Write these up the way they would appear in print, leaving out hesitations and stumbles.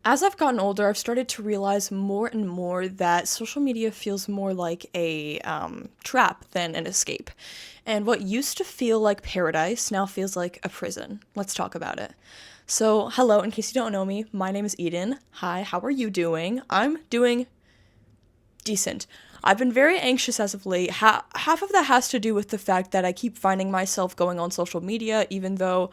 As I've gotten older, I've started to realize more and more that social media feels more like a trap than an escape. And what used to feel like paradise now feels like a prison. Let's talk about it. So, hello, in case you don't know me, my name is Eden. Hi, how are you doing? I'm doing decent. I've been very anxious as of late. Half of that has to do with the fact that I keep finding myself going on social media, even though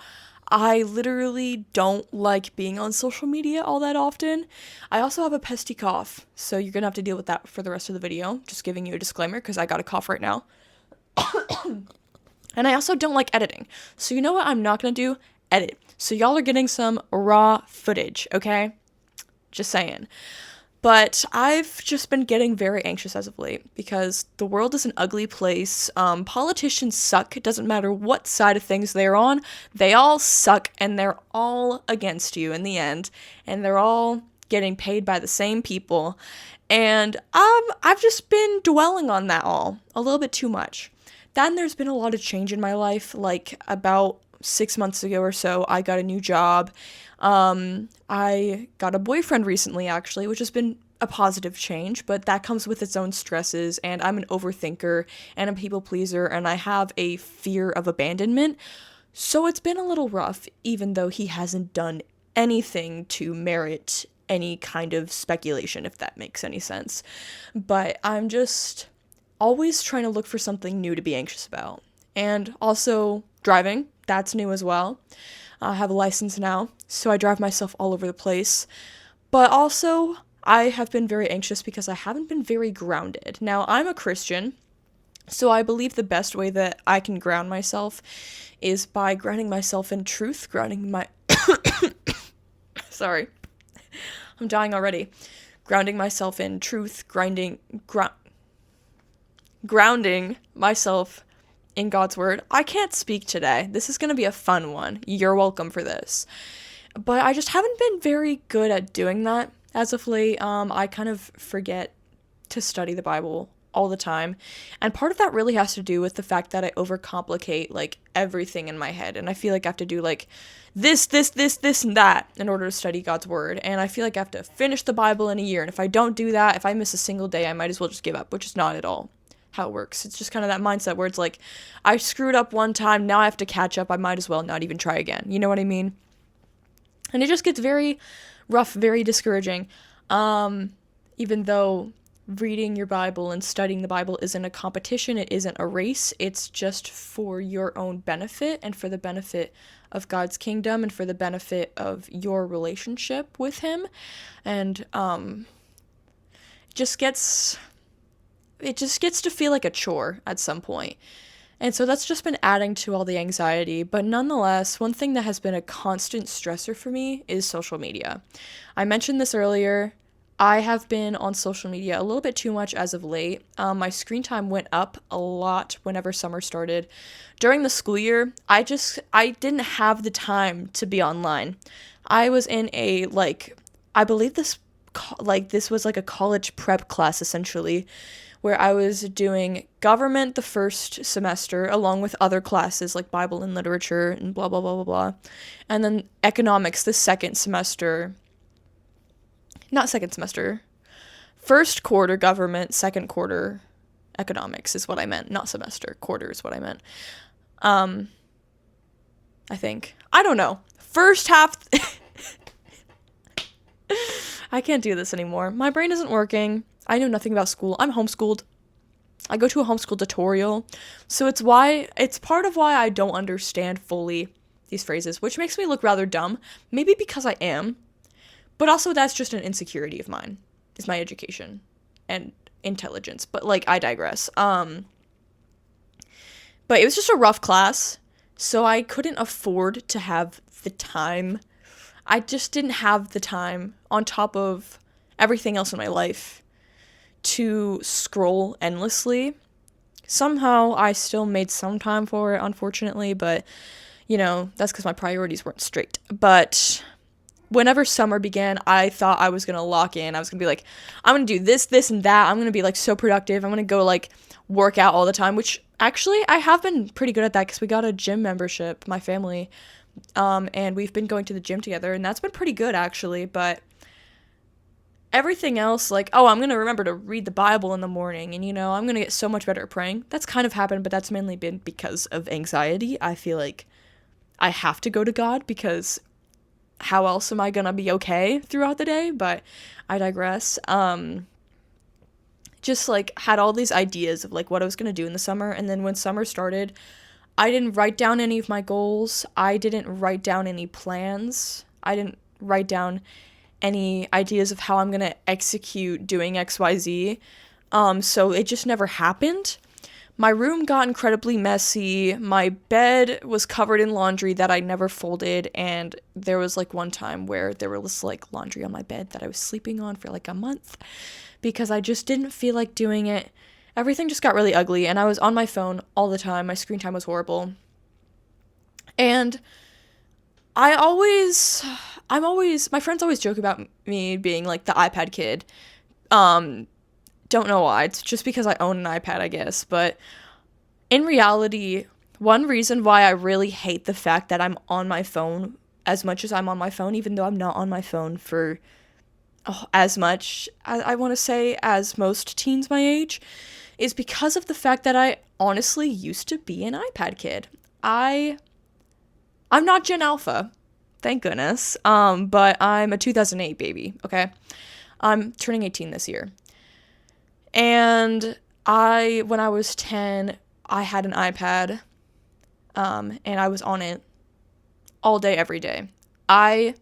I literally don't like being on social media all that often. I also have a pesty cough, so you're gonna have to deal with that for the rest of the video. Just giving you a disclaimer because I got a cough right now. And I also don't like editing. So you know what I'm not gonna do? Edit. So y'all are getting some raw footage, okay? Just saying. But I've just been getting very anxious as of late because the world is an ugly place. Politicians suck. It doesn't matter what side of things they're on. They all suck and they're all against you in the end. And they're all getting paid by the same people. And I've just been dwelling on that all a little bit too much. Then there's been a lot of change in my life. Like about 6 months ago or so, I got a new job. I got a boyfriend recently, actually, which has been a positive change, but that comes with its own stresses. And I'm an overthinker and a people pleaser, and I have a fear of abandonment. So it's been a little rough, even though he hasn't done anything to merit any kind of speculation, if that makes any sense. But I'm just always trying to look for something new to be anxious about. And also, driving, that's new as well. I have a license now, so I drive myself all over the place. But also, I have been very anxious because I haven't been very grounded. Now, I'm a Christian, so I believe the best way that I can ground myself is by grounding myself in truth, grounding my. Sorry, I'm dying already. Grounding myself in truth, grounding myself in God's word. I can't speak today. This is going to be a fun one. You're welcome for this. But I just haven't been very good at doing that as of late. I kind of forget to study the Bible all the time. And part of that really has to do with the fact that I overcomplicate like everything in my head. And I feel like I have to do like this, and that in order to study God's word. And I feel like I have to finish the Bible in a year. And if I don't do that, if I miss a single day, I might as well just give up, which is not at all how it works. It's just kind of that mindset where it's like, I screwed up one time, now I have to catch up. I might as well not even try again. You know what I mean? And it just gets very rough, very discouraging. Even though reading your Bible and studying the Bible isn't a competition, it isn't a race, it's just for your own benefit and for the benefit of God's kingdom and for the benefit of your relationship with Him. And it just gets to feel like a chore at some point. And so that's just been adding to all the anxiety. But nonetheless, one thing that has been a constant stressor for me is social media. I mentioned this earlier. I have been on social media a little bit too much as of late. My screen time went up a lot whenever summer started. During the school year, I didn't have the time to be online. I was in a, like, I believe this was like a college prep class essentially, where I was doing government the first semester along with other classes like Bible and literature and blah, blah, blah, blah, blah. And then economics the second semester. Not second semester. First quarter government, second quarter economics is what I meant. Not semester. Quarter is what I meant. I think. I don't know. First half. I can't do this anymore. My brain isn't working. I know nothing about school. I'm homeschooled. I go to a homeschool tutorial. So it's part of why I don't understand fully these phrases, which makes me look rather dumb. Maybe because I am, but also that's just an insecurity of mine, is my education and intelligence. But like, I digress. But it was just a rough class, so I couldn't afford to have the time. I just didn't have the time on top of everything else in my life to scroll endlessly. Somehow I still made some time for it, unfortunately, but that's because my priorities weren't straight. But whenever summer began, I thought I was going to lock in. I was going to be like, I'm going to do this, and that. I'm going to be like so productive. I'm going to go like work out all the time, which actually I have been pretty good at that because we got a gym membership, my family, and we've been going to the gym together, and that's been pretty good actually. But everything else, like, oh, I'm going to remember to read the Bible in the morning and, I'm going to get so much better at praying. That's kind of happened, but that's mainly been because of anxiety. I feel like I have to go to God because how else am I going to be okay throughout the day? But I digress. Just like had all these ideas of like what I was going to do in the summer. And then when summer started, I didn't write down any of my goals. I didn't write down any plans. I didn't write down any ideas of how I'm going to execute doing XYZ. So it just never happened. My room got incredibly messy. My bed was covered in laundry that I never folded. And there was like one time where there was like laundry on my bed that I was sleeping on for like a month because I just didn't feel like doing it. Everything just got really ugly, and I was on my phone all the time. My screen time was horrible. And my friends always joke about me being like the iPad kid. Don't know why. It's just because I own an iPad, I guess. But in reality, one reason why I really hate the fact that I'm on my phone as much as I'm on my phone, even though I'm not on my phone for as much, I want to say, as most teens my age, is because of the fact that I honestly used to be an iPad kid. I'm not Gen Alpha, thank goodness, but I'm a 2008 baby, okay? I'm turning 18 this year. And when I was 10, I had an iPad, and I was on it all day, every day. I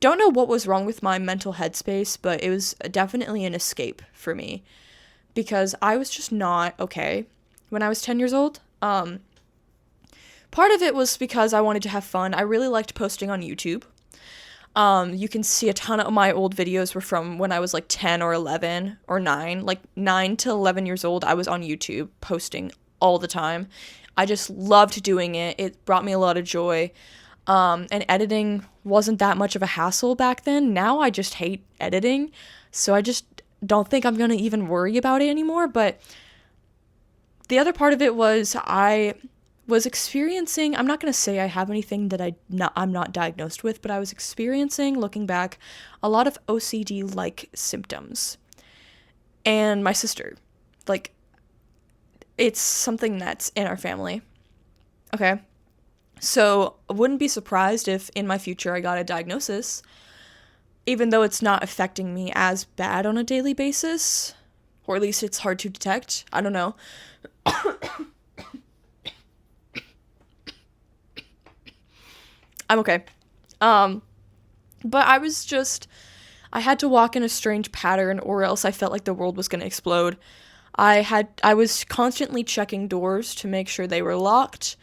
don't know what was wrong with my mental headspace, but it was definitely an escape for me because I was just not okay when I was 10 years old. Part of it was because I wanted to have fun. I really liked posting on YouTube. You can see a ton of my old videos were from when I was like 10 or 11 or 9. Like 9 to 11 years old, I was on YouTube posting all the time. I just loved doing it. It brought me a lot of joy. And editing wasn't that much of a hassle back then. Now I just hate editing. So I just don't think I'm going to even worry about it anymore. But the other part of it was I was experiencing, I'm not going to say I have anything that I'm not diagnosed with, but I was experiencing, looking back, a lot of OCD-like symptoms. And my sister, like, it's something that's in our family. Okay. So I wouldn't be surprised if in my future I got a diagnosis, even though it's not affecting me as bad on a daily basis, or at least it's hard to detect. I don't know. I'm okay. But I had to walk in a strange pattern or else I felt like the world was going to explode. I was constantly checking doors to make sure they were locked.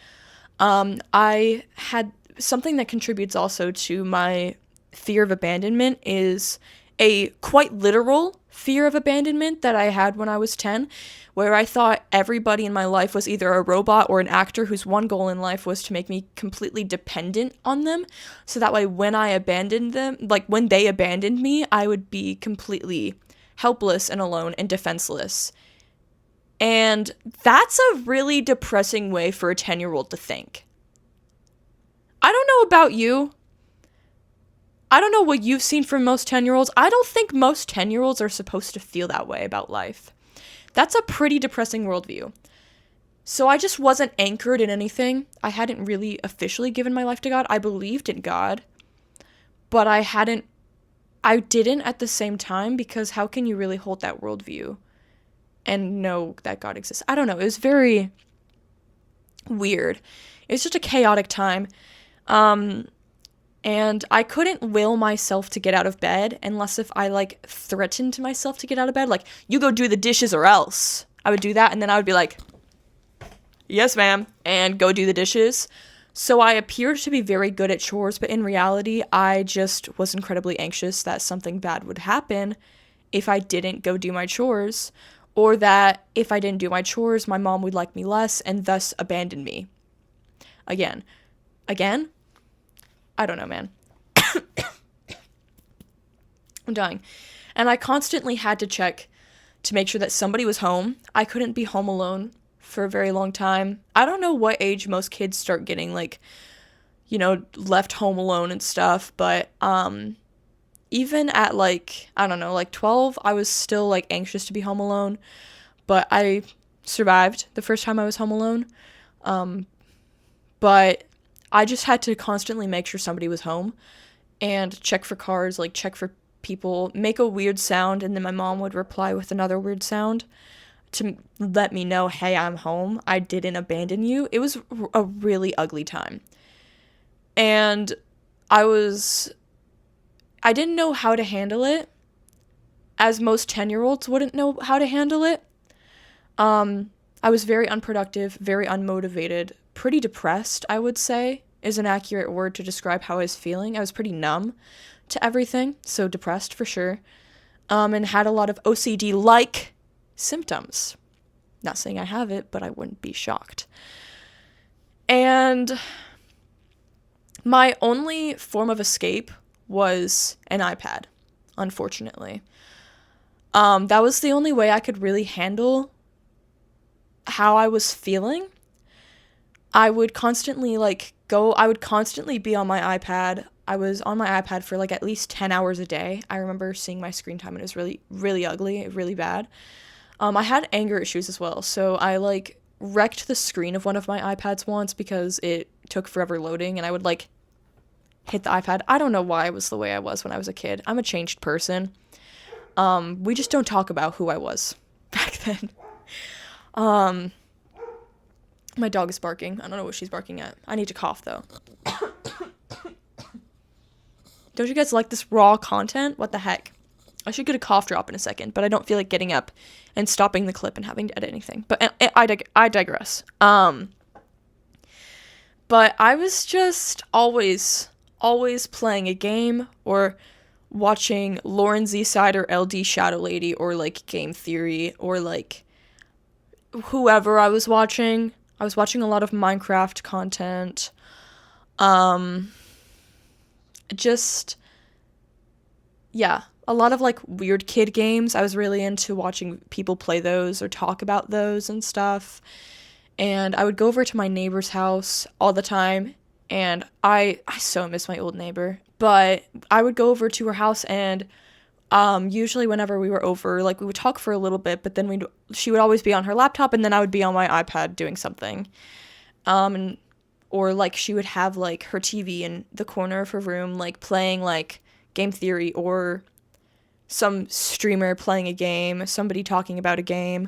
I had something that contributes also to my fear of abandonment is a quite literal fear of abandonment that I had when I was 10, where I thought everybody in my life was either a robot or an actor whose one goal in life was to make me completely dependent on them. So that way when I abandoned them, like when they abandoned me, I would be completely helpless and alone and defenseless. And that's a really depressing way for a 10-year-old to think. I don't know about you. I don't know what you've seen from most 10-year-olds. I don't think most 10-year-olds are supposed to feel that way about life. That's a pretty depressing worldview. So I just wasn't anchored in anything. I hadn't really officially given my life to God. I believed in God, but I didn't at the same time, because how can you really hold that worldview and know that God exists? I don't know. It was very weird. It was just a chaotic time. And I couldn't will myself to get out of bed unless if I like threatened myself to get out of bed. Like, you go do the dishes or else. I would do that, and then I would be like, yes, ma'am, and go do the dishes. So I appeared to be very good at chores, but in reality, I just was incredibly anxious that something bad would happen if I didn't go do my chores, or that if I didn't do my chores, my mom would like me less and thus abandon me. Again? I don't know, man. I'm dying. And I constantly had to check to make sure that somebody was home. I couldn't be home alone for a very long time. I don't know what age most kids start getting, like, left home alone and stuff, but even at like, I don't know, like 12, I was still like anxious to be home alone, but I survived the first time I was home alone. But I just had to constantly make sure somebody was home and check for cars, like check for people, make a weird sound, and then my mom would reply with another weird sound to let me know, hey, I'm home. I didn't abandon you. It was a really ugly time. And I didn't know how to handle it, as most 10-year-olds wouldn't know how to handle it. I was very unproductive, very unmotivated, pretty depressed, I would say, is an accurate word to describe how I was feeling. I was pretty numb to everything, so depressed for sure, and had a lot of OCD-like symptoms. Not saying I have it, but I wouldn't be shocked. And my only form of escape was an iPad, unfortunately. That was the only way I could really handle how I was feeling. I would constantly be on my iPad. I was on my iPad for like at least 10 hours a day. I remember seeing my screen time and it was really, really ugly, really bad. I had anger issues as well, so I like wrecked the screen of one of my iPads once because it took forever loading and I would like hit the iPad. I don't know why I was the way I was when I was a kid. I'm a changed person. We just don't talk about who I was back then. My dog is barking. I don't know what she's barking at. I need to cough, though. Don't you guys like this raw content? What the heck? I should get a cough drop in a second, but I don't feel like getting up and stopping the clip and having to edit anything. But I digress. But I was just always playing a game or watching Lauren Z Side or LD Shadow Lady or like Game Theory or like whoever I was watching. I was watching a lot of Minecraft content. A lot of like weird kid games. I was really into watching people play those or talk about those and stuff. And I would go over to my neighbor's house all the time. And I so miss my old neighbor. But I would go over to her house and usually whenever we were over, like we would talk for a little bit, but then she would always be on her laptop and then I would be on my iPad doing something. Or like she would have like her TV in the corner of her room, like playing like Game Theory or some streamer playing a game, somebody talking about a game.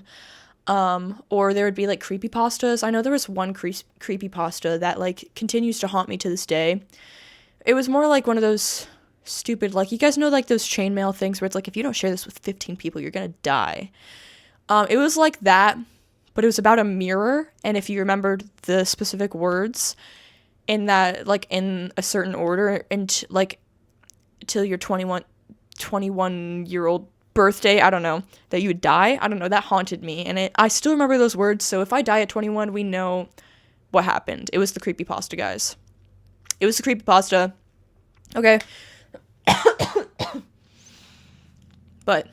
Or there would be like creepypastas. I know there was one creepypasta that like continues to haunt me to this day. It was more like one of those stupid, like, you guys know like those chainmail things where it's like, if you don't share this with 15 people, you're gonna die. It was like that, but it was about a mirror, and if you remembered the specific words in that, like, in a certain order, and like, till your 21-year-old birthday, I don't know, that you would die, I don't know, that haunted me, and I still remember those words, so if I die at 21, we know what happened. It was the creepypasta, guys. It was the creepypasta. Okay. But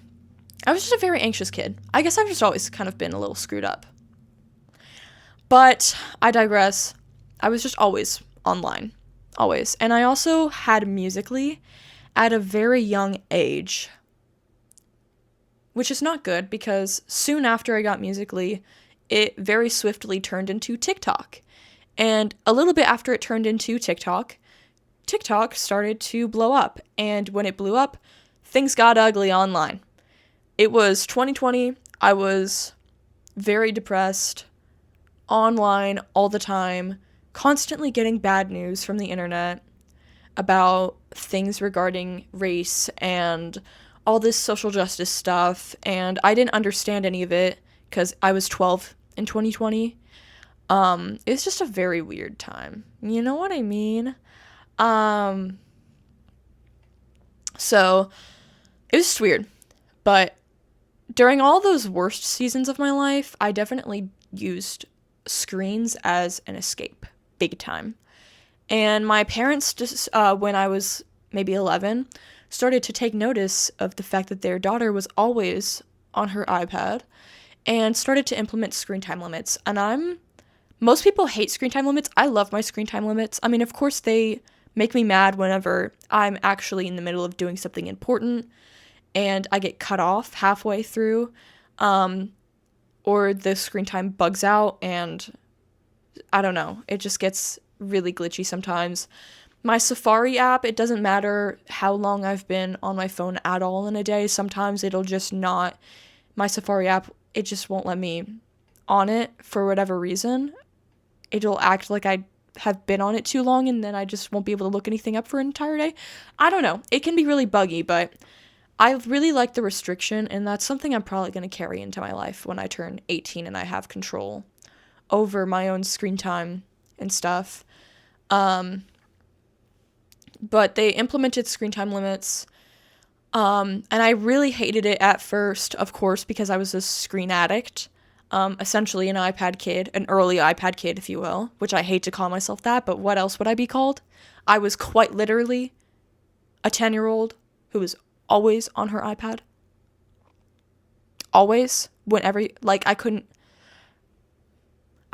I was just a very anxious kid. I guess I've just always kind of been a little screwed up. But I digress. I was just always online. Always. And I also had Musical.ly at a very young age. Which is not good because soon after I got Musical.ly, it very swiftly turned into TikTok. And a little bit after it turned into TikTok started to blow up. And when it blew up, things got ugly online. It was 2020. I was very depressed, online all the time, constantly getting bad news from the internet about things regarding race and all this social justice stuff. And I didn't understand any of it because I was 12 in 2020. It's just a very weird time. You know what I mean? So it was just weird, but during all those worst seasons of my life, I definitely used screens as an escape, big time. And my parents, just when I was maybe 11, started to take notice of the fact that their daughter was always on her iPad and started to implement screen time limits. And most people hate screen time limits. I love my screen time limits. I mean, of course, they make me mad whenever I'm actually in the middle of doing something important and I get cut off halfway through, or the screen time bugs out, and I don't know, it just gets really glitchy sometimes. My Safari app, it doesn't matter how long I've been on my phone at all in a day. Sometimes it'll just not, my Safari app, it just won't let me on it for whatever reason. It'll act like I have been on it too long, and then I just won't be able to look anything up for an entire day. I don't know. It can be really buggy, but I really like the restriction, and that's something I'm probably going to carry into my life when I turn 18 and I have control over my own screen time and stuff. But they implemented screen time limits, and I really hated it at first, of course, because I was a screen addict, essentially an iPad kid, an early iPad kid, if you will, which I hate to call myself that, but what else would I be called? I was quite literally a 10-year-old who was always on her iPad. Always. Whenever, like, I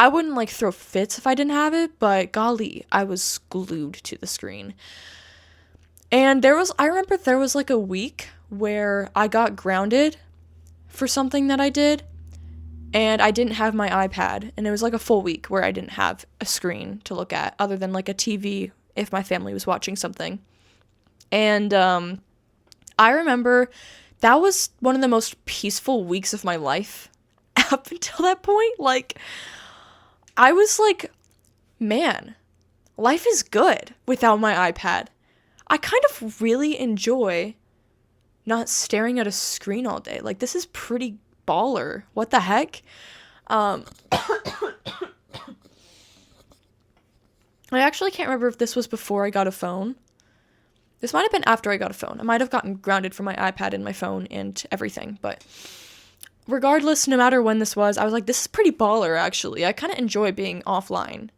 wouldn't, like, throw fits if I didn't have it, but golly, I was glued to the screen. And I remember there was, like, a week where I got grounded for something that I did, and I didn't have my iPad, and it was, like, a full week where I didn't have a screen to look at, other than, like, a TV if my family was watching something. And, I remember that was one of the most peaceful weeks of my life up until that point. Like, I was like, man, life is good without my iPad. I kind of really enjoy not staring at a screen all day. Like, this is pretty baller. What the heck? I actually can't remember if this was before I got a phone. This might have been after I got a phone. I might have gotten grounded from my iPad and my phone and everything, but regardless, no matter when this was, I was like, this is pretty baller, actually. I kind of enjoy being offline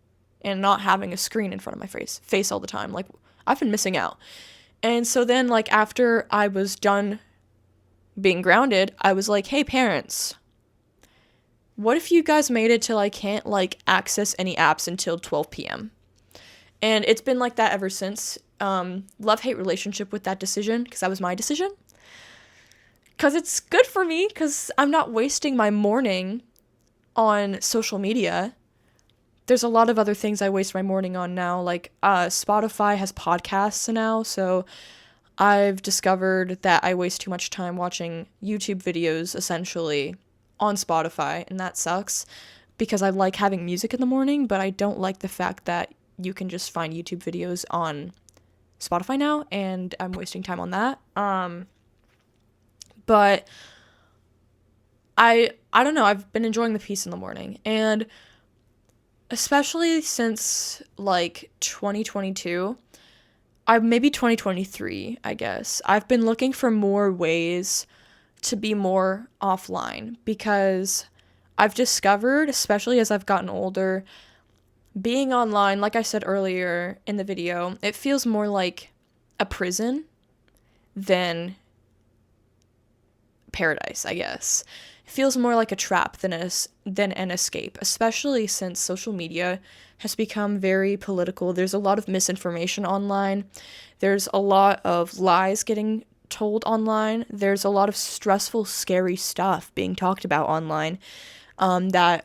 and not having a screen in front of my face all the time. Like, I've been missing out. And so then, like, after I was done being grounded, I was like, hey, parents, what if you guys made it till I can't, like, access any apps until 12 p.m.? And it's been like that ever since. Love-hate relationship with that decision, because that was my decision. Because it's good for me, because I'm not wasting my morning on social media. There's a lot of other things I waste my morning on now, like Spotify has podcasts now, so I've discovered that I waste too much time watching YouTube videos, essentially, on Spotify, and that sucks, because I like having music in the morning, but I don't like the fact that you can just find YouTube videos on Spotify now, and I'm wasting time on that. But I don't know, I've been enjoying the peace in the morning, and especially since, like, 2022, maybe 2023, I guess, I've been looking for more ways to be more offline, because I've discovered, especially as I've gotten older, being online, like I said earlier in the video, it feels more like a prison than paradise, I guess. It feels more like a trap than an escape, especially since social media has become very political. There's a lot of misinformation online. There's a lot of lies getting told online. There's a lot of stressful, scary stuff being talked about online, that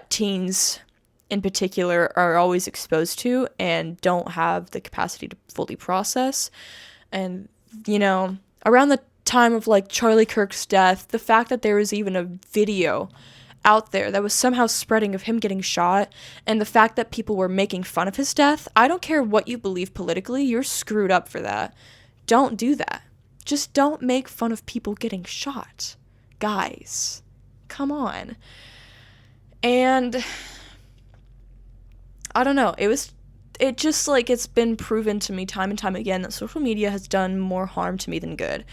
teens in particular are always exposed to and don't have the capacity to fully process. And, you know, around the time of, like, Charlie Kirk's death, the fact that there was even a video out there that was somehow spreading of him getting shot, and the fact that people were making fun of his death, I don't care what you believe politically, you're screwed up for that. Don't do that. Just don't make fun of people getting shot. Guys, come on. And I don't know, it just, like, it's been proven to me time and time again that social media has done more harm to me than good.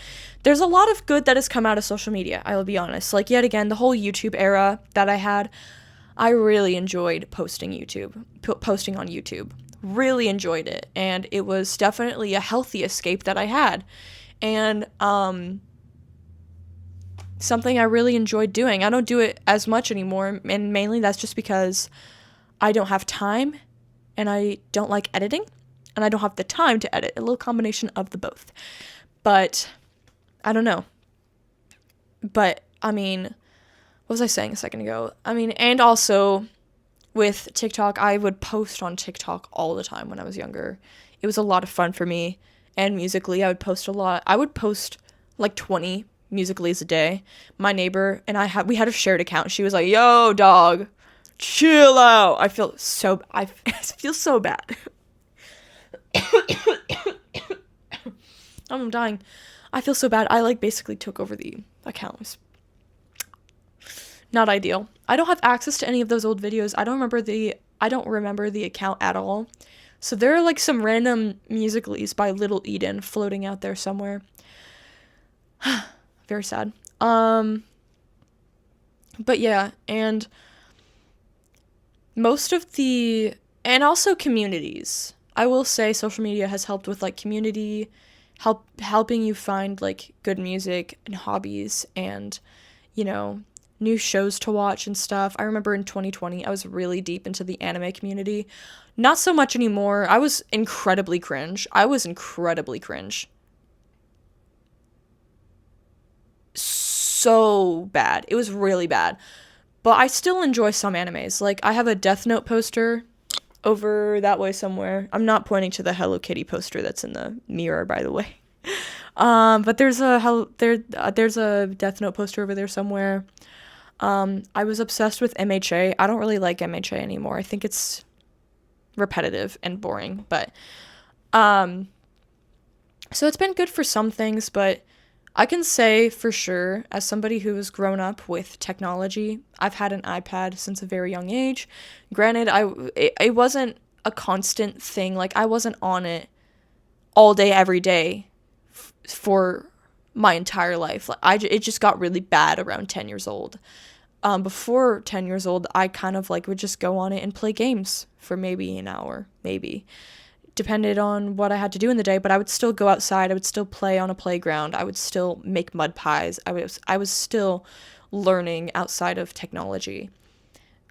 There's a lot of good that has come out of social media, I will be honest. Like, yet again, the whole YouTube era that I had, I really enjoyed posting on YouTube. Really enjoyed it, and it was definitely a healthy escape that I had. And, something I really enjoyed doing. I don't do it as much anymore, and mainly that's just because I don't have time, and I don't like editing. and I don't have the time to edit. A little combination of the both. But I don't know. But I mean, what was I saying a second ago? I mean, and also with TikTok, I would post on TikTok all the time when I was younger. It was a lot of fun for me. And Musically, I would post a lot. I would post like 20 Musicallys a day. My neighbor and we had a shared account. She was like, "Yo, dog, chill out." I feel so bad. I'm dying. I feel so bad. I like basically took over the account. Not ideal. I don't have access to any of those old videos. I don't remember the account at all. So there are like some random Musicallys by Little Eden floating out there somewhere. Very sad. But yeah, and and also communities. I will say social media has helped with like community, helping you find like good music and hobbies and, new shows to watch and stuff. I remember in 2020, I was really deep into the anime community. Not so much anymore. I was incredibly cringe. So bad. It was really bad. But I still enjoy some animes. Like, I have a Death Note poster over that way somewhere. I'm not pointing to the Hello Kitty poster that's in the mirror, by the way. But there's a Death Note poster over there somewhere. I was obsessed with MHA. I don't really like MHA anymore. I think it's repetitive and boring, but so it's been good for some things, but I can say for sure, as somebody who has grown up with technology, I've had an iPad since a very young age. Granted, it wasn't a constant thing. Like, I wasn't on it all day, every day for my entire life. Like, it just got really bad around 10 years old. Before 10 years old, I kind of like would just go on it and play games for maybe an hour, depended on what I had to do in the day, but I would still go outside. I would still play on a playground. I would still make mud pies. I was still learning outside of technology.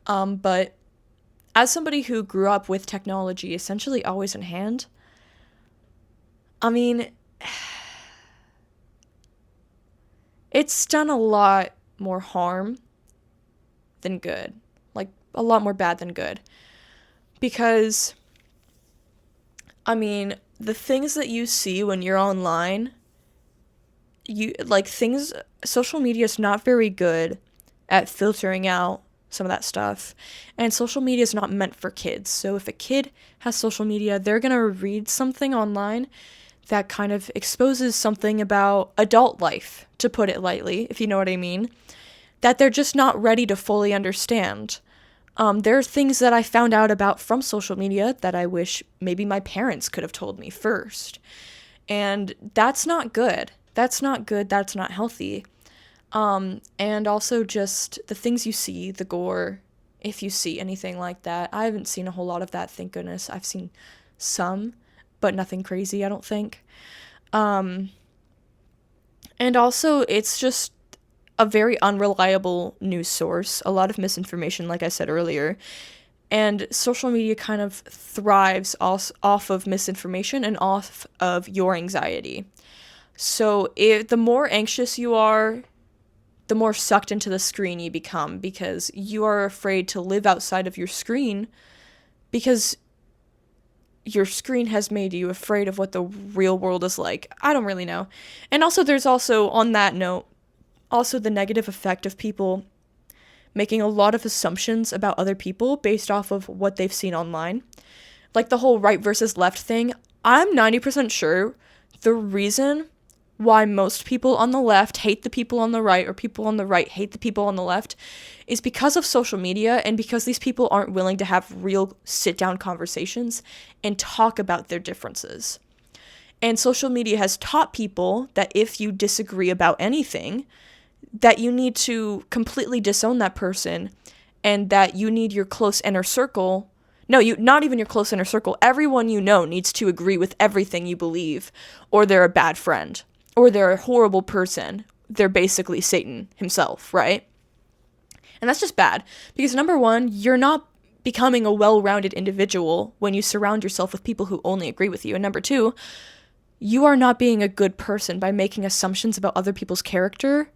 But as somebody who grew up with technology essentially always in hand, I mean, it's done a lot more harm than good. Like, a lot more bad than good. Because, I mean, the things that you see when you're online, social media is not very good at filtering out some of that stuff. And social media is not meant for kids. So if a kid has social media, they're going to read something online that kind of exposes something about adult life, to put it lightly, if you know what I mean, that they're just not ready to fully understand. There are things that I found out about from social media that I wish maybe my parents could have told me first. And that's not good. That's not good. That's not healthy. And also just the things you see, the gore, if you see anything like that. I haven't seen a whole lot of that, thank goodness. I've seen some, but nothing crazy, I don't think. And also, it's just a very unreliable news source, a lot of misinformation, like I said earlier, and social media kind of thrives off of misinformation and off of your anxiety. So the more anxious you are, the more sucked into the screen you become, because you are afraid to live outside of your screen, because your screen has made you afraid of what the real world is like. I don't really know. And also, there's also, on that note, also the negative effect of people making a lot of assumptions about other people based off of what they've seen online. Like the whole right versus left thing. I'm 90% sure the reason why most people on the left hate the people on the right, or people on the right hate the people on the left, is because of social media, and because these people aren't willing to have real sit-down conversations and talk about their differences. And social media has taught people that if you disagree about anything, that you need to completely disown that person, and that you need your close inner circle. No, not even your close inner circle. Everyone you know needs to agree with everything you believe, or they're a bad friend, or they're a horrible person. They're basically Satan himself, right? And that's just bad, because number one, you're not becoming a well-rounded individual when you surround yourself with people who only agree with you. And number two, you are not being a good person by making assumptions about other people's character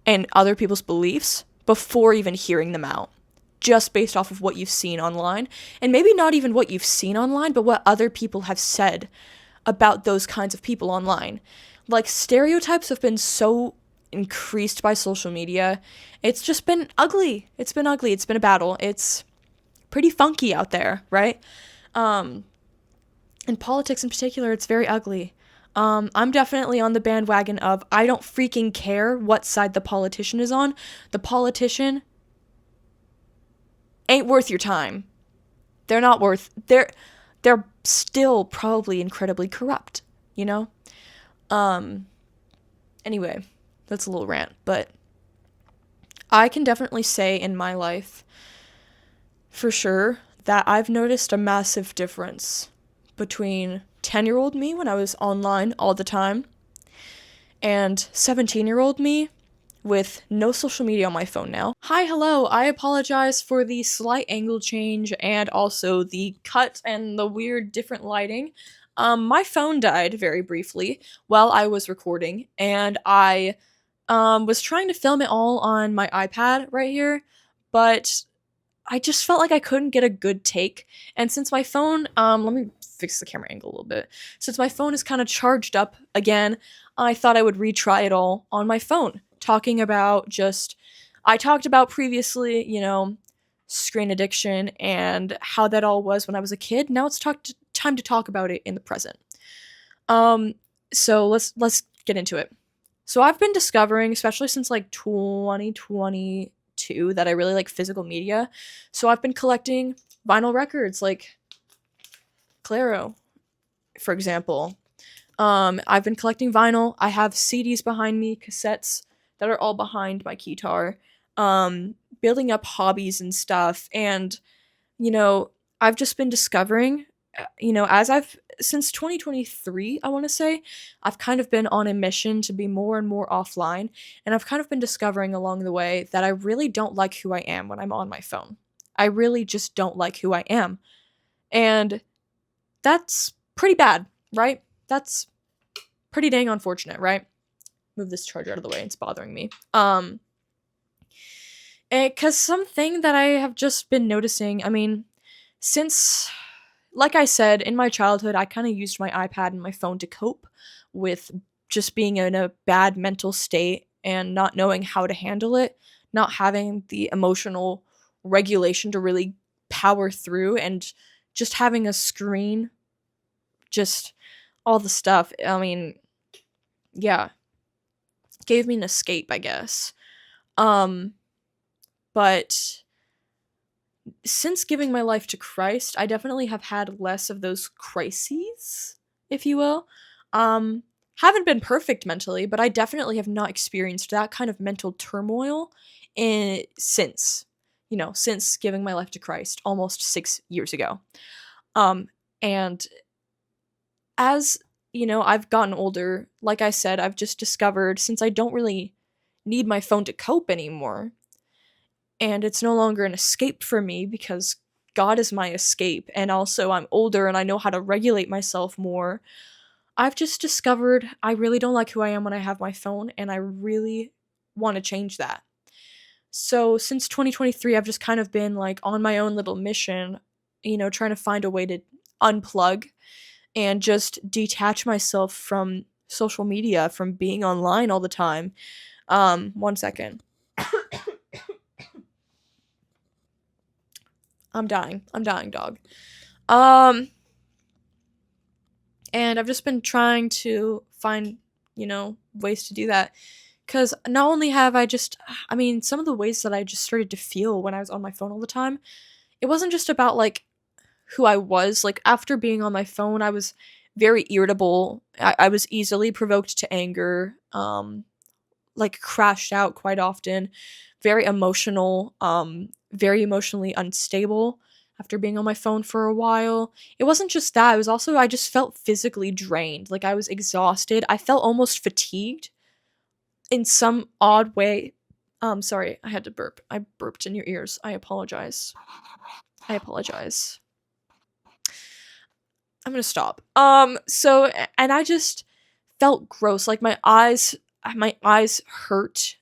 and other people's beliefs before even hearing them out, just based off of what you've seen online. And maybe not even what you've seen online, but what other people have said about those kinds of people online. Like, stereotypes have been so increased by social media. It's just been ugly. It's been ugly. It's been a battle. It's pretty funky out there, right? In politics in particular, it's very ugly. I'm definitely on the bandwagon of I don't freaking care what side the politician is on. The politician ain't worth your time. They're not worth. They're still probably incredibly corrupt, you know? Anyway, that's a little rant, but I can definitely say in my life, for sure, that I've noticed a massive difference between 10-year-old me when I was online all the time and 17-year-old me with no social media on my phone now. Hi, hello, I apologize for the slight angle change and also the cut and the weird different lighting. My phone died very briefly while I was recording, and I was trying to film it all on my iPad right here, but I just felt like I couldn't get a good take. And since my phone, let me fix the camera angle a little bit. Since my phone is kind of charged up again, I thought I would retry it all on my phone. I talked about previously, screen addiction and how that all was when I was a kid. Now it's time to talk about it in the present. So let's get into it. So I've been discovering, especially since like 2022, that I really like physical media. So I've been collecting vinyl records like Claro, for example. I've been collecting vinyl. I have CDs behind me, cassettes that are all behind my guitar, building up hobbies and stuff. And, I've just been discovering, since 2023, I want to say, I've kind of been on a mission to be more and more offline. And I've kind of been discovering along the way that I really don't like who I am when I'm on my phone. I really just don't like who I am. And that's pretty bad, right? That's pretty dang unfortunate, right? Move this charger out of the way, it's bothering me. Because something that I have just been noticing, since, like I said, in my childhood, I kind of used my iPad and my phone to cope with just being in a bad mental state and not knowing how to handle it, not having the emotional regulation to really power through, and just having a screen, just all the stuff. Yeah, gave me an escape, I guess. But since giving my life to Christ, I definitely have had less of those crises, if you will. Haven't been perfect mentally, but I definitely have not experienced that kind of mental turmoil since giving my life to Christ almost 6 years ago. And as I've gotten older, like I said, I've just discovered, since I don't really need my phone to cope anymore, and it's no longer an escape for me because God is my escape, and also I'm older and I know how to regulate myself more, I've just discovered I really don't like who I am when I have my phone, and I really want to change that. So since 2023, I've just kind of been like on my own little mission, trying to find a way to unplug and just detach myself from social media, from being online all the time. 1 second. I'm dying, dog. And I've just been trying to find, ways to do that. Because not only have some of the ways that I just started to feel when I was on my phone all the time, it wasn't just about, like, who I was. Like, after being on my phone, I was very irritable. I was easily provoked to anger, crashed out quite often, very emotional, very emotionally unstable after being on my phone for a while. It wasn't just that, it was also I just felt physically drained. Like, I was exhausted. I felt almost fatigued in some odd way. Sorry, I had to burp. I burped in your ears. I apologize. I apologize. I'm gonna stop. And I just felt gross. Like my eyes hurt,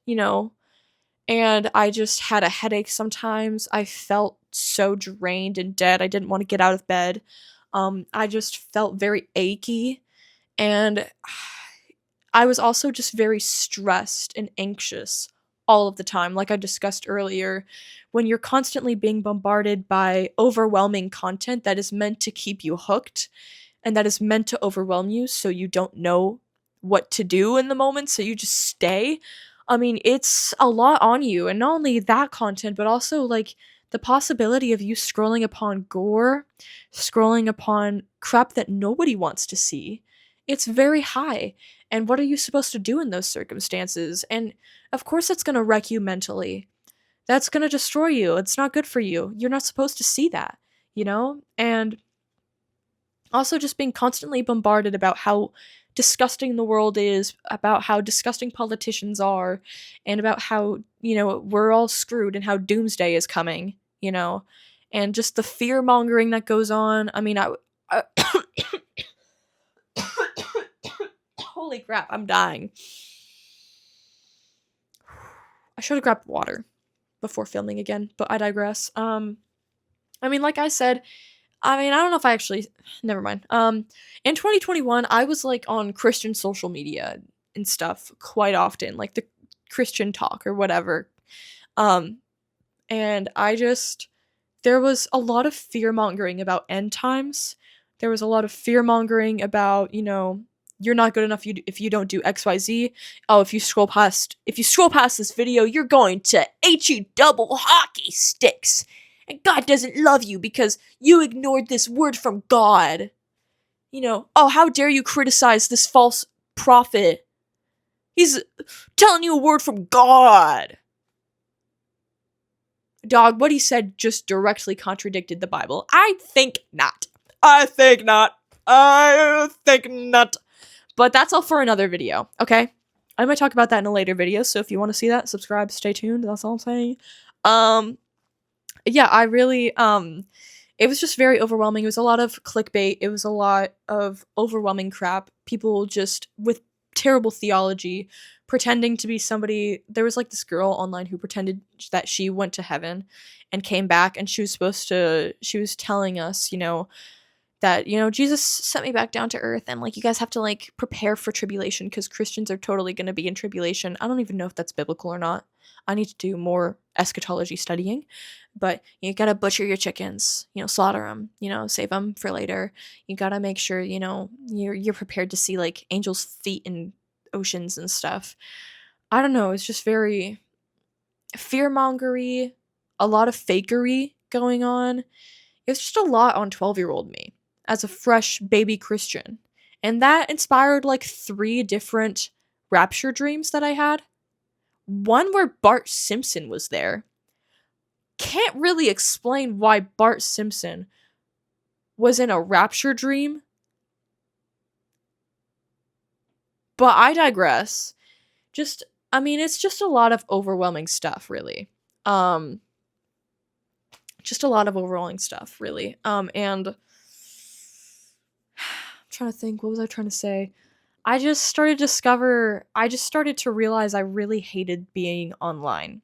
and I just had a headache sometimes. I felt so drained and dead. I didn't want to get out of bed. I just felt very achy, and I was also just very stressed and anxious all of the time, like I discussed earlier. When you're constantly being bombarded by overwhelming content that is meant to keep you hooked and that is meant to overwhelm you so you don't know what to do in the moment, so you just stay. I mean, it's a lot on you, and not only that content, but also like the possibility of you scrolling upon gore, scrolling upon crap that nobody wants to see. It's very high. And what are you supposed to do in those circumstances? And of course, it's going to wreck you mentally. That's going to destroy you. It's not good for you. You're not supposed to see that. And also just being constantly bombarded about how disgusting the world is, about how disgusting politicians are, and about how, we're all screwed and how doomsday is coming. And just the fear mongering that goes on. I mean, I holy crap, I'm dying. I should have grabbed water before filming again, but I digress. I mean, like I said, I don't know if I actually never mind. In 2021, I was like on Christian social media and stuff quite often, like the Christian talk or whatever. And there was a lot of fear mongering about end times. There was a lot of fear mongering about, you're not good enough if you don't do XYZ. Oh, if you scroll past this video, you're going to HE double hockey sticks. And God doesn't love you because you ignored this word from God. Oh, how dare you criticize this false prophet? He's telling you a word from God. Dog, what he said just directly contradicted the Bible. I think not. But that's all for another video, okay? I might talk about that in a later video, so if you want to see that, subscribe, stay tuned, that's all I'm saying. Yeah, I really, it was just very overwhelming. It was a lot of clickbait. It was a lot of overwhelming crap. People just with terrible theology, pretending to be somebody. There was like this girl online who pretended that she went to heaven and came back, and she was telling us, that, Jesus sent me back down to earth, and like you guys have to like prepare for tribulation because Christians are totally going to be in tribulation. I don't even know if that's biblical or not. I need to do more eschatology studying, but you gotta butcher your chickens, slaughter them, save them for later. You gotta make sure, you're prepared to see like angels' feet in oceans and stuff. I don't know. It's just very fear-mongery, a lot of fakery going on. It's just a lot on 12-year-old me as a fresh baby Christian. And that inspired like 3 different rapture dreams that I had. One where Bart Simpson was there. Can't really explain why Bart Simpson was in a rapture dream. But I digress. It's just a lot of overwhelming stuff, really. Just a lot of overwhelming stuff, really. And I'm trying to think, what was I trying to say? I just started to realize I really hated being online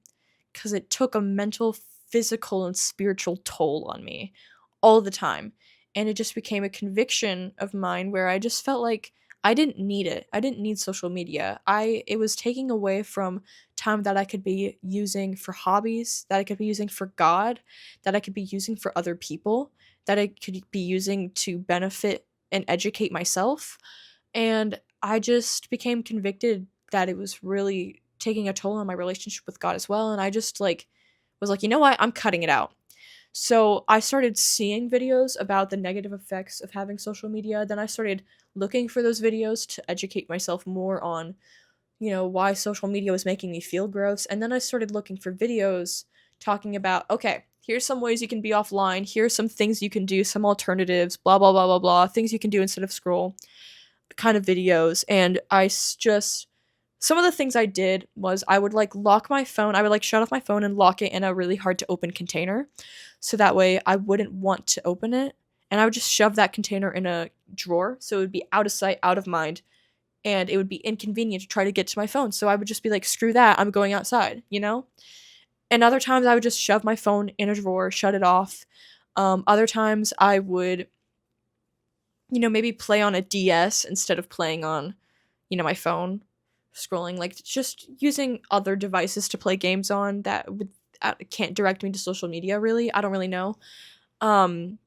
because it took a mental, physical, and spiritual toll on me all the time. And it just became a conviction of mine where I just felt like I didn't need it. I didn't need social media. It was taking away from time that I could be using for hobbies, that I could be using for God, that I could be using for other people, that I could be using to benefit and educate myself. And I just became convicted that it was really taking a toll on my relationship with God as well. And I just was like, you know what? I'm cutting it out. So I started seeing videos about the negative effects of having social media. Then I started looking for those videos to educate myself more on, why social media was making me feel gross. And then I started looking for videos talking about, okay, here's some ways you can be offline. Here's some things you can do, some alternatives, blah, blah, blah, blah, blah, things you can do instead of scroll kind of videos. And I just some of the things I did was I would like lock my phone. I would like shut off my phone and lock it in a really hard to open container. So that way I wouldn't want to open it. And I would just shove that container in a drawer. So it would be out of sight, out of mind. And it would be inconvenient to try to get to my phone. So I would just be like, screw that. I'm going outside, you know? And other times I would just shove my phone in a drawer, shut it off. Other times I would, maybe play on a DS instead of playing on, my phone, scrolling, like just using other devices to play games on that would can't direct me to social media really. I don't really know. Um,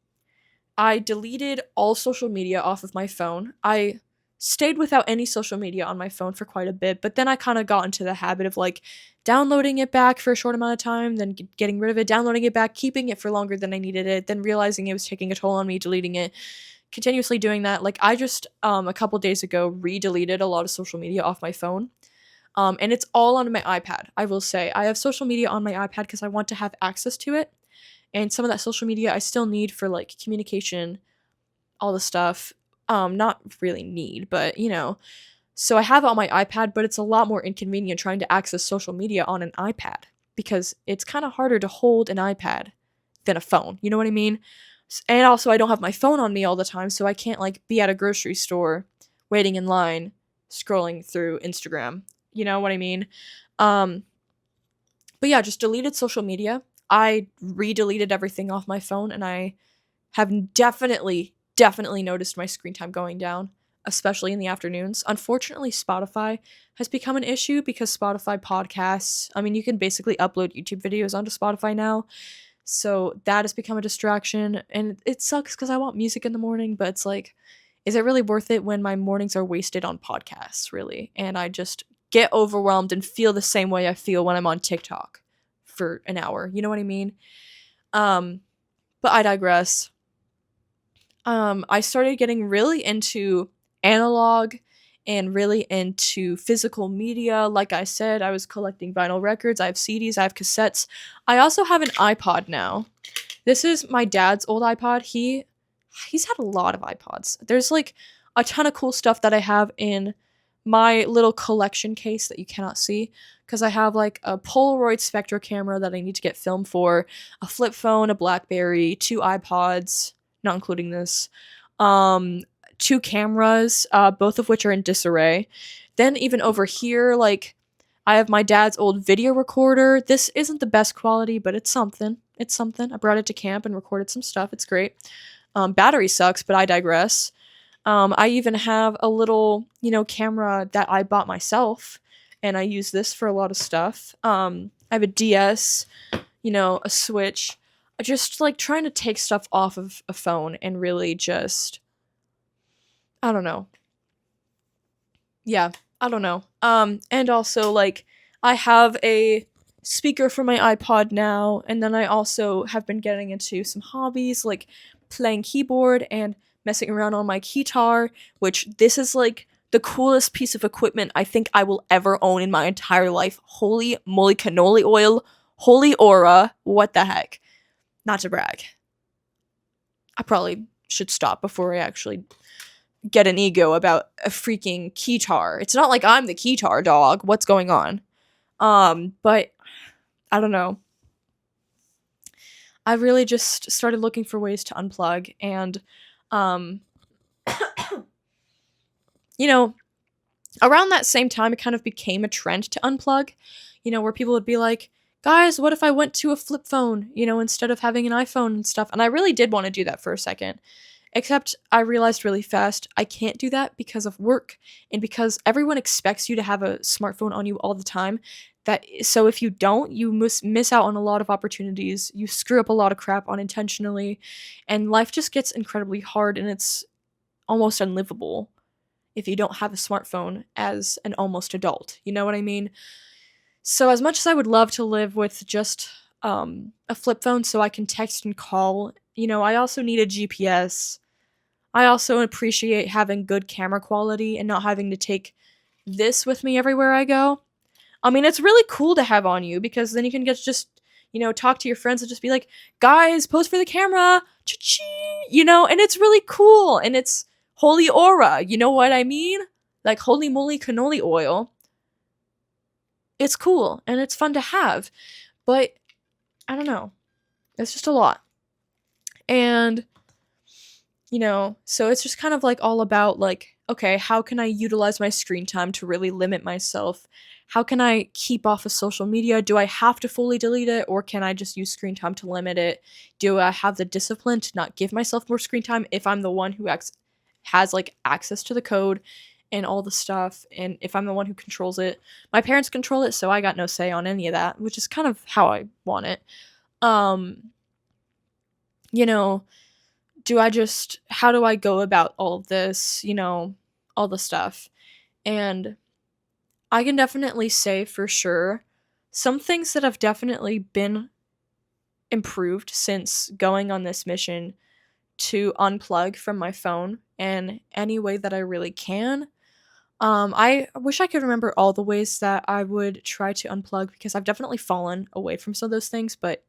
I deleted all social media off of my phone. I stayed without any social media on my phone for quite a bit, but then I kind of got into the habit of like downloading it back for a short amount of time, then getting rid of it, downloading it back, keeping it for longer than I needed it, then realizing it was taking a toll on me, deleting it, continuously doing that. Like I just a couple days ago re-deleted a lot of social media off my phone. And it's all on my iPad. I will say I have social media on my iPad because I want to have access to it. And some of that social media I still need for like communication, all the stuff. Not really need, but So I have it on my iPad, but it's a lot more inconvenient trying to access social media on an iPad because it's kind of harder to hold an iPad than a phone. You know what I mean? And also, I don't have my phone on me all the time, so I can't like be at a grocery store waiting in line scrolling through Instagram. You know what I mean? Um, but yeah, just deleted social media. I re-deleted everything off my phone, and I have definitely noticed my screen time going down, especially in the afternoons. Unfortunately, Spotify has become an issue because Spotify podcasts, I mean, you can basically upload YouTube videos onto Spotify now. So that has become a distraction, and it sucks because I want music in the morning, but it's like, is it really worth it when my mornings are wasted on podcasts, really? And I just get overwhelmed and feel the same way I feel when I'm on TikTok for an hour. You know what I mean? Um, but I digress. I started getting really into analog and really into physical media. Like I said, I was collecting vinyl records, I have CDs, I have cassettes. I also have an iPod now. This is my dad's old iPod. He's had a lot of iPods. There's like a ton of cool stuff that I have in my little collection case that you cannot see because I have like a Polaroid Spectra camera that I need to get film for, a flip phone, a BlackBerry, two iPods, not including this, um, two cameras, both of which are in disarray. Then even over here, like I have my dad's old video recorder. This isn't the best quality, but it's something. It's something. I brought it to camp and recorded some stuff. It's great. Battery sucks, but I digress. I even have a little, camera that I bought myself, and I use this for a lot of stuff. I have a DS, a Switch. Just like trying to take stuff off of a phone and really just, I don't know. Yeah, I don't know. And also like I have a speaker for my iPod now, and then I also have been getting into some hobbies like playing keyboard and messing around on my guitar, which this is like the coolest piece of equipment I think I will ever own in my entire life. Holy moly cannoli oil, holy aura, what the heck? Not to brag. I probably should stop before I actually get an ego about a freaking keytar. It's not like I'm the keytar dog. What's going on? But I don't know. I really just started looking for ways to unplug, and um around that same time it kind of became a trend to unplug, where people would be like, "Guys, what if I went to a flip phone, instead of having an iPhone and stuff?" And I really did want to do that for a second. Except I realized really fast I can't do that because of work and because everyone expects you to have a smartphone on you all the time. So if you don't, you must miss out on a lot of opportunities. You screw up a lot of crap unintentionally, and life just gets incredibly hard, and it's almost unlivable if you don't have a smartphone as an almost adult. You know what I mean? So as much as I would love to live with just a flip phone so I can text and call, I also need a GPS. I also appreciate having good camera quality and not having to take this with me everywhere I go. I mean, it's really cool to have on you because then you can just, talk to your friends and just be like, "Guys, pose for the camera." Cha-ching, and it's really cool and it's holy aura. You know what I mean? Like holy moly cannoli oil. it's cool and it's fun to have, but I don't know. It's just a lot. And so it's just kind of like all about like, okay, how can I utilize my screen time to really limit myself? How can I keep off of social media? Do I have to fully delete it, or can I just use screen time to limit it? Do I have the discipline to not give myself more screen time if I'm the one who has like access to the code and all the stuff, and if I'm the one who controls it? My parents control it, so I got no say on any of that, which is kind of how I want it. Um, you know, how do I go about all of this, all the stuff? And I can definitely say for sure some things that have definitely been improved since going on this mission to unplug from my phone in any way that I really can. I wish I could remember all the ways that I would try to unplug, because I've definitely fallen away from some of those things, but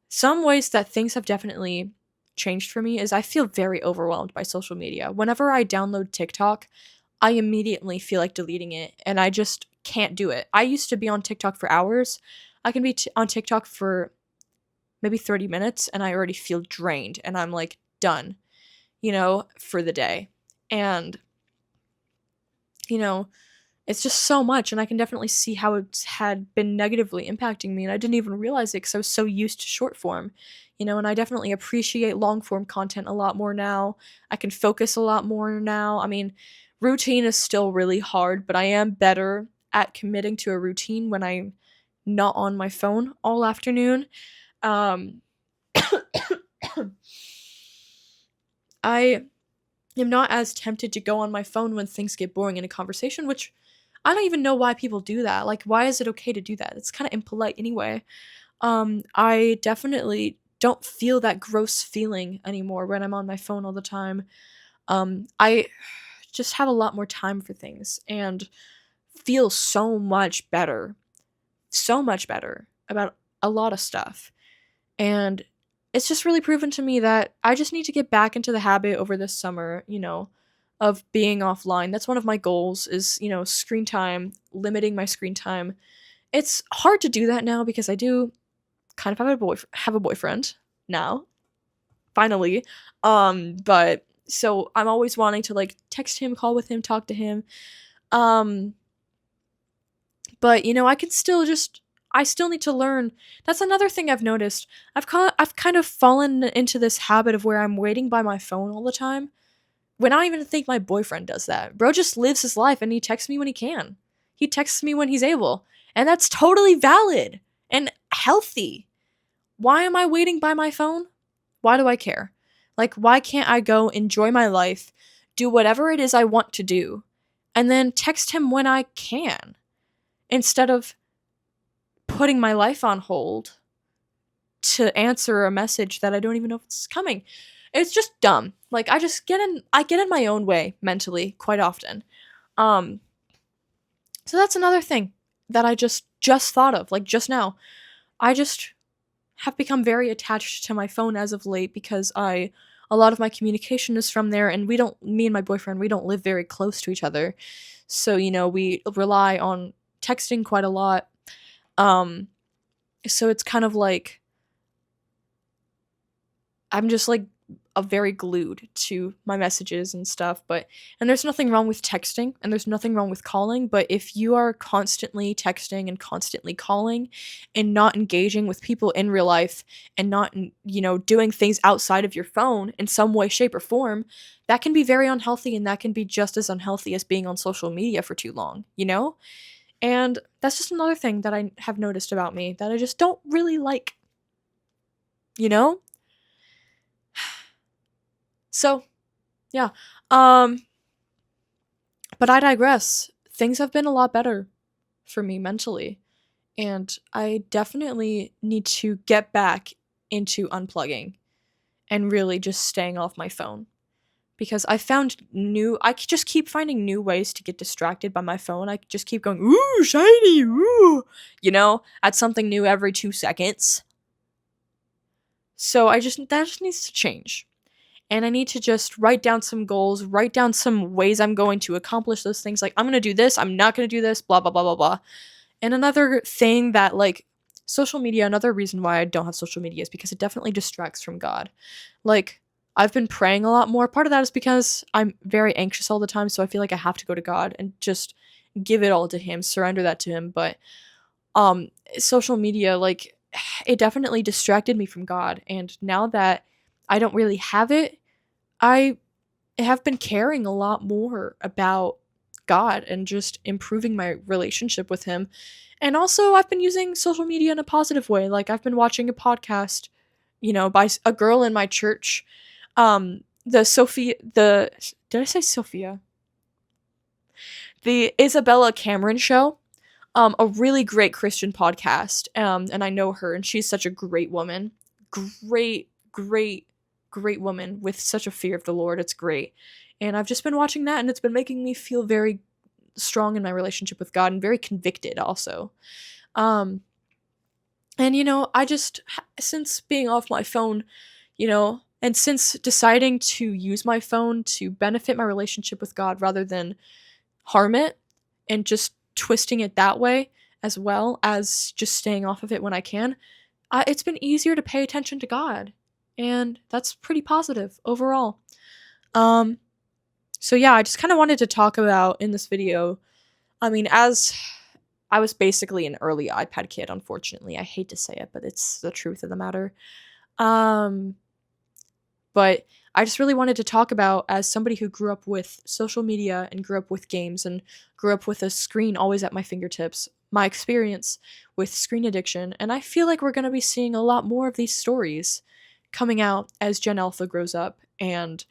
some ways that things have definitely changed for me is I feel very overwhelmed by social media. Whenever I download TikTok, I immediately feel like deleting it, and I just can't do it. I used to be on TikTok for hours. I can be on TikTok for maybe 30 minutes and I already feel drained and I'm like done, for the day. And, you know, it's just so much, and I can definitely see how it's had been negatively impacting me, and I didn't even realize it because I was so used to short form, and I definitely appreciate long form content a lot more now. I can focus a lot more now. I mean, routine is still really hard, but I am better at committing to a routine when I'm not on my phone all afternoon. Um, I am not as tempted to go on my phone when things get boring in a conversation, which I don't even know why people do that. Like, why is it okay to do that? It's kind of impolite anyway. I definitely don't feel that gross feeling anymore when I'm on my phone all the time. I just have a lot more time for things and feel so much better about a lot of stuff. And it's just really proven to me that I just need to get back into the habit over this summer, of being offline. That's one of my goals is, screen time, limiting my screen time. It's hard to do that now because I do kind of have a boyfriend now, finally. But so I'm always wanting to like text him, call with him, talk to him. Um, but I still need to learn. That's another thing I've noticed. I've kind of fallen into this habit of where I'm waiting by my phone all the time. When I don't even think my boyfriend does that. Bro just lives his life and he texts me when he can. He texts me when he's able. And that's totally valid and healthy. Why am I waiting by my phone? Why do I care? Like, why can't I go enjoy my life, do whatever it is I want to do, and then text him when I can, instead of putting my life on hold to answer a message that I don't even know if it's coming? It's just dumb. Like, I get in my own way mentally quite often. Um so that's another thing that I just thought of like just now. I just have become very attached to my phone as of late because a lot of my communication is from there, and me and my boyfriend, we don't live very close to each other. So, we rely on texting quite a lot. Um so it's kind of like I'm just like very glued to my messages and stuff. And there's nothing wrong with texting and there's nothing wrong with calling, but if you are constantly texting and constantly calling and not engaging with people in real life and not, doing things outside of your phone in some way, shape, or form, that can be very unhealthy, and that can be just as unhealthy as being on social media for too long, And that's just another thing that I have noticed about me that I just don't really like, you know? So, yeah. Um, but I digress. Things have been a lot better for me mentally, and I definitely need to get back into unplugging and really just staying off my phone, because I just keep finding new ways to get distracted by my phone. I just keep going, ooh, shiny, ooh, at something new every 2 seconds. So that just needs to change. And I need to just write down some goals, write down some ways I'm going to accomplish those things. Like, I'm going to do this, I'm not going to do this, blah, blah, blah, blah, blah. And another thing that, like, social media, another reason why I don't have social media is because it definitely distracts from God. Like, I've been praying a lot more. Part of that is because I'm very anxious all the time, so I feel like I have to go to God and just give it all to him, surrender that to him. But um social media, like, it definitely distracted me from God, and now that I don't really have it, I have been caring a lot more about God and just improving my relationship with him. And also, I've been using social media in a positive way. Like, I've been watching a podcast, by a girl in my church. The Sophia, the did I say Sophia? The Isabella Cameron show. A really great Christian podcast. And I know her, and she's such a great woman. Great, great, great woman with such a fear of the Lord. It's great. And I've just been watching that, and it's been making me feel very strong in my relationship with God and very convicted also. Um, and I just, since being off my phone, and since deciding to use my phone to benefit my relationship with God rather than harm it, and just twisting it that way, as well as just staying off of it when I can, it's been easier to pay attention to God. And that's pretty positive overall. Um, so yeah, I just kind of wanted to talk about in this video. I mean, as I was basically an early iPad kid, unfortunately. I hate to say it, but it's the truth of the matter. Um, but I just really wanted to talk about, as somebody who grew up with social media and grew up with games and grew up with a screen always at my fingertips, my experience with screen addiction. And I feel like we're going to be seeing a lot more of these stories coming out as Gen Alpha grows up, and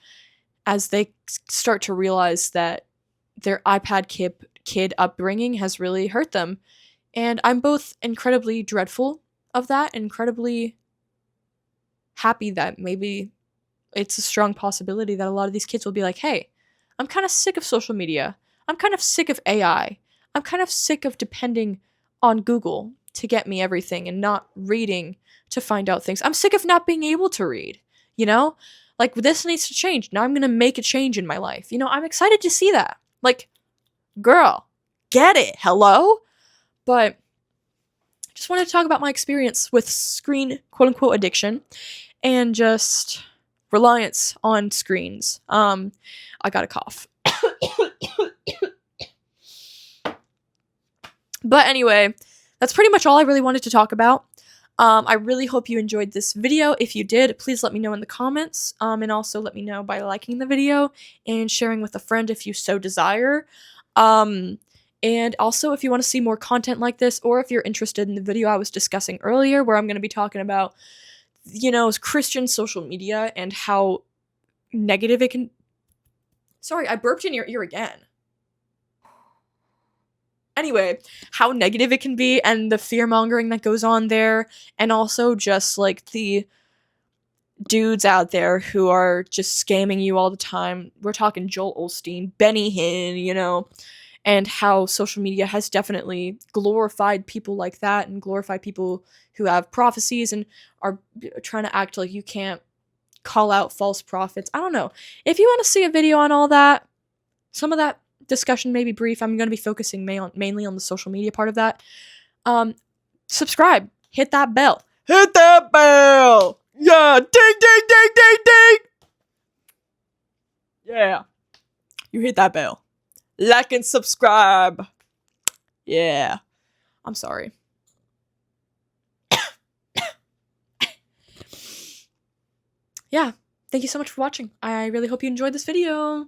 as they start to realize that their iPad kid upbringing has really hurt them. And I'm both incredibly dreadful of that, incredibly happy that maybe it's a strong possibility that a lot of these kids will be like, hey, I'm kind of sick of social media. I'm kind of sick of AI. I'm kind of sick of depending on Google to get me everything and not reading to find out things. I'm sick of not being able to read, you know? Like, this needs to change. Now I'm going to make a change in my life. I'm excited to see that. Like, girl, get it. Hello? But just wanted to talk about my experience with screen, quote unquote, addiction and just reliance on screens. I got a cough. But anyway, that's pretty much all I really wanted to talk about. I really hope you enjoyed this video. If you did, please let me know in the comments. And also let me know by liking the video and sharing with a friend if you so desire. And also, if you want to see more content like this, or if you're interested in the video I was discussing earlier, where I'm going to be talking about, Christian social media and how negative it can... Sorry, I burped in your ear again. Anyway, how negative it can be, and the fear-mongering that goes on there, and also just, like, the dudes out there who are just scamming you all the time. We're talking Joel Osteen, Benny Hinn, and how social media has definitely glorified people like that and glorified people who have prophecies and are trying to act like you can't call out false prophets. I don't know. If you want to see a video on all that, some of that discussion may be brief. I'm going to be focusing mainly on the social media part of that. Subscribe. Hit that bell. Hit that bell! Yeah! Ding, ding, ding, ding, ding! Yeah. You hit that bell. Like and subscribe. Yeah. I'm sorry. Yeah. Thank you so much for watching. I really hope you enjoyed this video.